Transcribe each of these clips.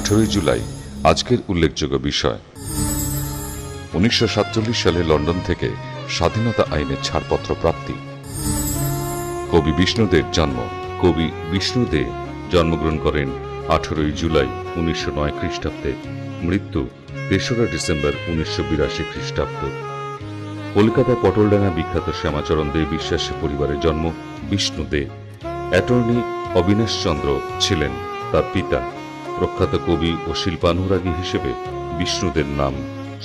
18 জুলাই আজকের উল্লেখযোগ্য বিষয়। 1947 সালে লন্ডন থেকে স্বাধীনতা আইনের ছাড়পত্র প্রাপ্তি। কবি বিষ্ণু দের জন্ম। কবি বিষ্ণু দে জন্মগ্রহণ করেন 18 জুলাই 1909 খ্রিস্টাব্দে। মৃত্যু 3রা ডিসেম্বর 1982 খ্রিস্টাব্দ। কলকাতার পটলডাঙ্গা বিখ্যাত শ্যামাচরণ দে বিশ্বাসী পরিবারে জন্ম বিষ্ণু দে। অ্যাটর্নি অবিনাশ চন্দ্র ছিলেন তার পিতা। প্রখ্যাত কবি ও শিল্পানুরাগী হিসেবে বিষ্ণুদের নাম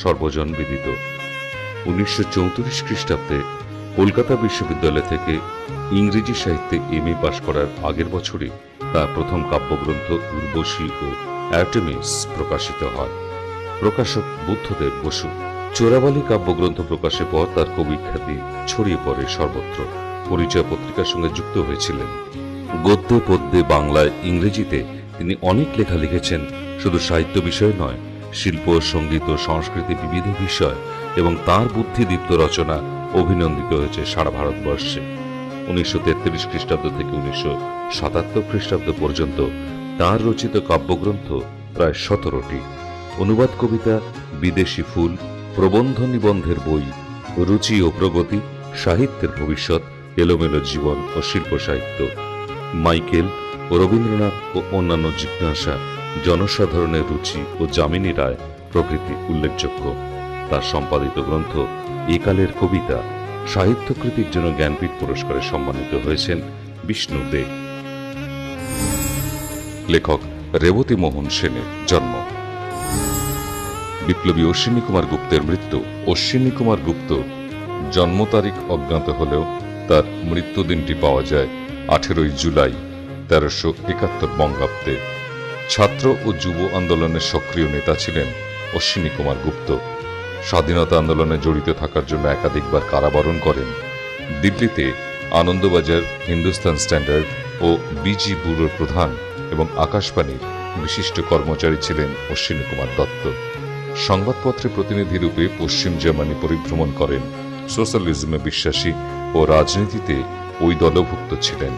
সর্বজন বিদিত। 1934 খ্রিস্টাব্দে কলকাতা বিশ্ববিদ্যালয় থেকে ইংরেজি সাহিত্যে এমএ পাশ করার আগের বছরই তার প্রথম কাব্যগ্রন্থ উর্বশী ও আর্টেমিস প্রকাশিত হয়। প্রকাশক বুদ্ধদেব বসু। চোরাবালি কাব্যগ্রন্থ প্রকাশের পর তার কবি খ্যাতি ছড়িয়ে পড়ে সর্বত্র। পরিচয় পত্রিকার সঙ্গে যুক্ত হয়েছিলেন। গদ্যে পদ্যে বাংলায় ইংরেজিতে তিনি অনেক লেখা লিখেছেন। শুধু সাহিত্য বিষয় নয়, শিল্প, সঙ্গীত ও সংস্কৃতি বিবিধ বিষয় এবং তাঁর বুদ্ধিদীপ্ত রচনা অভিনন্দিত হয়েছে সারা ভারতবর্ষে। 1933 খ্রিস্টাব্দ থেকে 1977 খ্রিস্টাব্দ পর্যন্ত তাঁর রচিত কাব্যগ্রন্থ প্রায় 17টি। অনুবাদ কবিতা, বিদেশি ফুল, প্রবন্ধ নিবন্ধের বই, রুচি ও প্রগতি, সাহিত্যের ভবিষ্যৎ, এলোমেলো জীবন ও শিল্প সাহিত্য, মাইকেল ও রবীন্দ্রনাথ ও অন্যান্য জিজ্ঞাসা, জনসাধারণের রুচি ও যামিনী রায় প্রভৃতি উল্লেখযোগ্য। তার সম্পাদিত গ্রন্থ একালের কবিতা সাহিত্যকৃতির জন্য জ্ঞানপীঠ পুরস্কারে সম্মানিত হয়েছেন বিষ্ণু দে। লেখক রেবতী মোহন সেনের জন্ম। বিপ্লবী অশ্বিনী কুমার গুপ্তের মৃত্যু। অশ্বিনী কুমার গুপ্ত জন্ম তারিখ অজ্ঞাত হলেও তার মৃত্যুদিনটি পাওয়া যায় 18 জুলাই 1371 বঙ্গাব্দে। ছাত্র ও যুব আন্দোলনের সক্রিয় নেতা ছিলেন অশ্বিনী কুমার গুপ্ত। স্বাধীনতা আন্দোলনে জড়িত থাকার জন্য একাধিকবার কারাবরণ করেন। দিল্লিতে আনন্দবাজার, হিন্দুস্তান স্ট্যান্ডার্ড ও বিজি ব্যুরোর প্রধান এবং আকাশবাণীর বিশিষ্ট কর্মচারী ছিলেন অশ্বিনী কুমার দত্ত। সংবাদপত্রে প্রতিনিধি রূপে পশ্চিম জার্মানি পরিভ্রমণ করেন। সোশ্যালিজমে বিশ্বাসী ও রাজনীতিতে ওই দলভুক্ত ছিলেন।